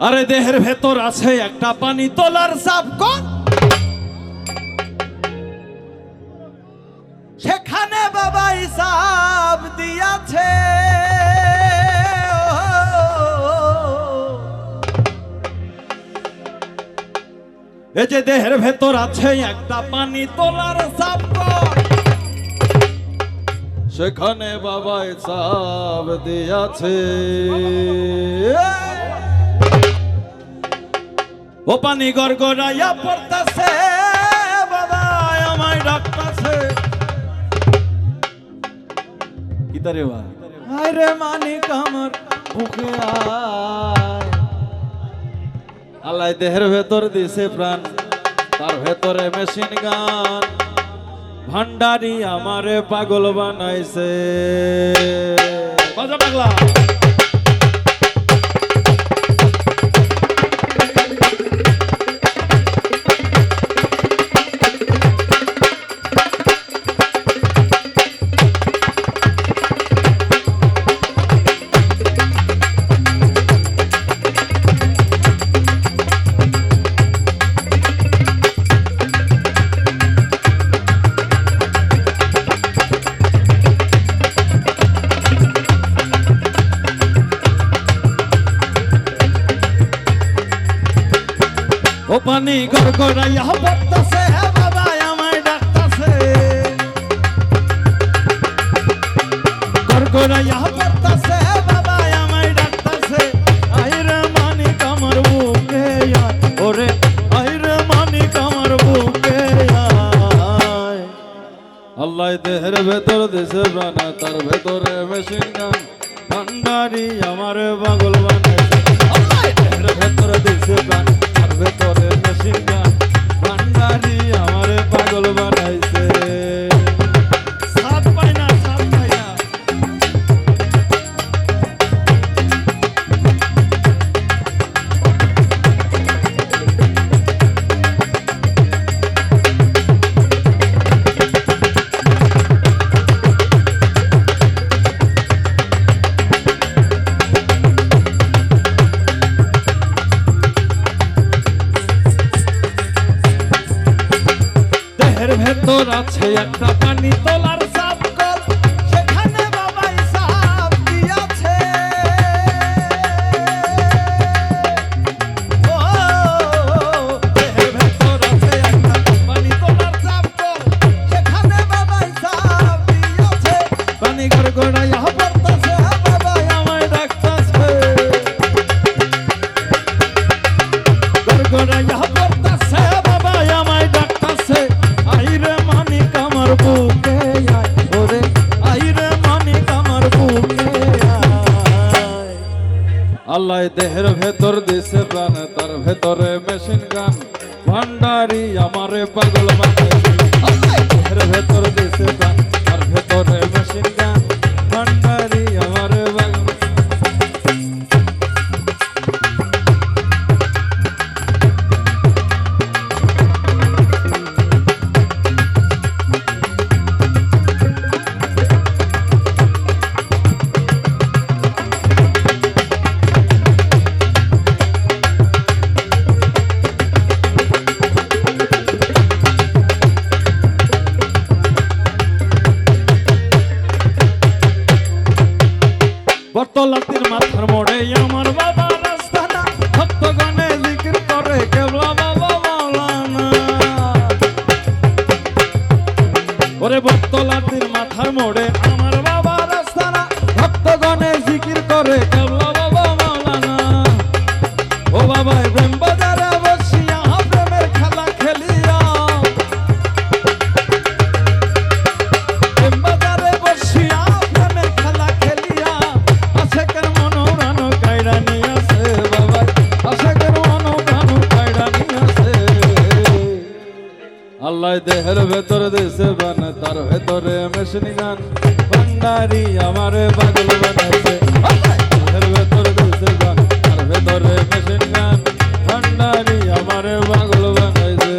আরে দেহের ভেতর আছে একটা পানি তোলার চাপ কর, সেখানে বাবা হিসাব দিয়াছে। এই যে দেহের ভেতর আছে একটা পানি তোলার চাপ কর, সেখানে বাবা হিসাব দিয়াছে। ও পানি গড়গড়াইয়া পড়তাছে, বাবা আমায় ডাকতাছে। কি তারে বা আরে মানিক আমার বুকে আয়। আল্লাহ দেহের ভেতর দিছে প্রাণ, তার ভেতরে মেশিন গান, ভান্ডারি আমারে পাগল বানাইছে। বাজা পাগলা। ও পানি গড়গড়াইয়া পড়তাছে, বাবা আমায় ডাকতাছে। গড়গড়াইয়া পড়তাছে, বাবা আমায় ডাকতাছে। আইরে মানিক আমার বুকে আয়, ওরে আইরে মানিক আমার বুকে আয়। আল্লাহ দেহের ভেতর দিছে প্রাণ, তার ভেতরে মেশিন গান, ভান্ডারি আমার পাগল বানাইছে। আল্লাহ দেহের ভেতর দিছে প্রাণ, ভেতরে মেশিন গান, ভান্ডারি আমারে পাগল বানাইছে। সাত পাই না, সাত পাই না। ভেতর আছে একটা পানি তোলার চাপ কল, সেখানে বাবা হিসাব দিয়াছে। ও দেহের ভেতর আছে একটা পানি তোলার চাপ কল, সেখানে বাবা হিসাব দিয়াছে। পানি গড়গড়াইয়া পড়তাছে, বাবা আমায় ডাকতাছে। গড়গড়াইয়া পড়তাছে, বাবা আমায় ডাকতাছে। আইরে মানিক আমার বুকে আয়, ওরে আইরে মানিক আমার বুকে আয়। আল্লাহ দেহের ভেতর দিছে প্রাণ, তার ভেতরে মেশিন গান, ভান্ডারি আমারে পাগল বানাইছে। আল্লাহ দেহের ভেতর দিছে প্রাণ, তার ভেতরে মেশিন গান, ভান্ডারি আমারে পাগল। বর্তলাতির মাথার মোড়ে আমার বাবা রাস্তানা, ভক্তগণে জিকির করে কেবলা বাবা মাওলানা। ওরে বর্তলাতির মাথার মোড়ে আমার বাবা রাস্তানা, ভক্তগণে জিকির করে কেবলা বাবা মাওলানা। ও বাবা প্রেম বাজারে বসিয়া প্রেমের খেলা খেলিয়া, প্রেম বাজারে বসিয়া প্রেমের খেলা খেলিয়া, আশেকের মনোরান কায়রা নিয়াছে বাবা, আশেকের মনোরান কায়রা নিয়াছে। আল্লাহ দেহের ভেতর দিছে প্রাণ, তার ভেতরে মেশিন গান, ভান্ডারি আমারে পাগল বানাইছে। আল্লাহ দেহের ভেতর দিছে প্রাণ, তার ভেতরে মেশিন গান, ভান্ডারি আমারে পাগল বানাইছে।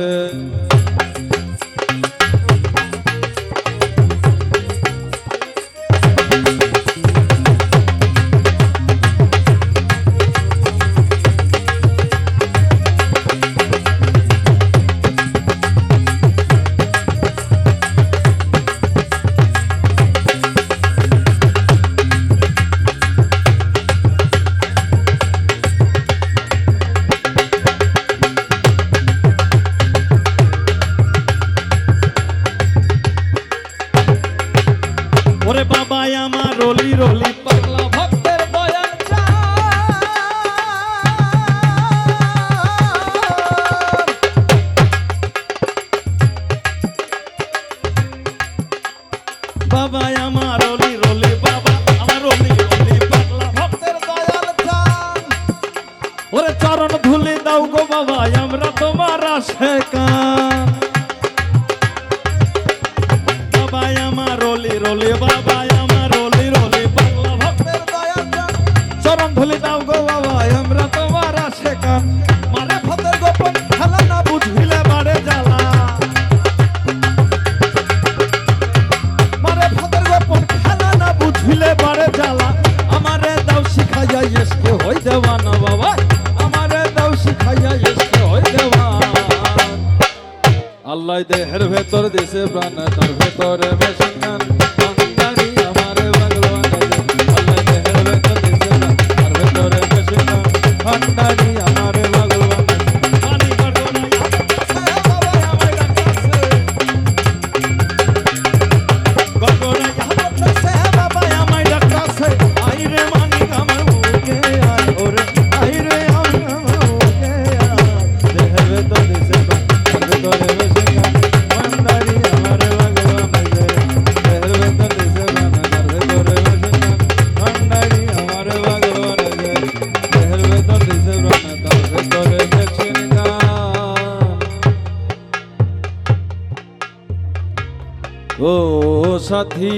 কান বাবা আমার রলি রলি বাবা আমার রলি রলি পাগলা ভক্তের দয়া প্রাণ চরণ ধুলি দাও গো বাবা আমরা তোমার আসে কান মারে ভক্তের গোপন খেলা না বুঝিলে বাড়ে জ্বালা মারে ভক্তের গোপন খেলা না বুঝিলে বাড়ে জ্বালা আমারে দাও শিখাইয়া এসকে হই দেওয়ান বাবা আমারে দাও শিখাইয়া এসকে হই দেওয়ান আল্লাহ দেহের ভেতর দিছে প্রাণ তার ভেতরে মেশিন গান বান্দারি আমারে ভগবান আল্লাহ দেহের ভেতর দিছে প্রাণ তার ভেতরে মেশিন গান বান্দারি আমারে ভগবান পানি করো না বাবা আমায় ডাকছে গগরা ডাকছে বাবা আমায় ডাকছে আইরে মানিক আমার বুকে আয় ওরে আইরে আমার বুকে আয় দেহের ভেতর দিছে প্রাণ তার ভেতরে মেশিন গান বান্দারি আমারে ভগবান দেহের ভেতর দিছে প্রাণ তার ভেতরে মেশিন গান বান্দারি আমারে ভগবান দেহের ভেতর দিছে প্রাণ তার ভেতরে মেশিন গান ও সাথী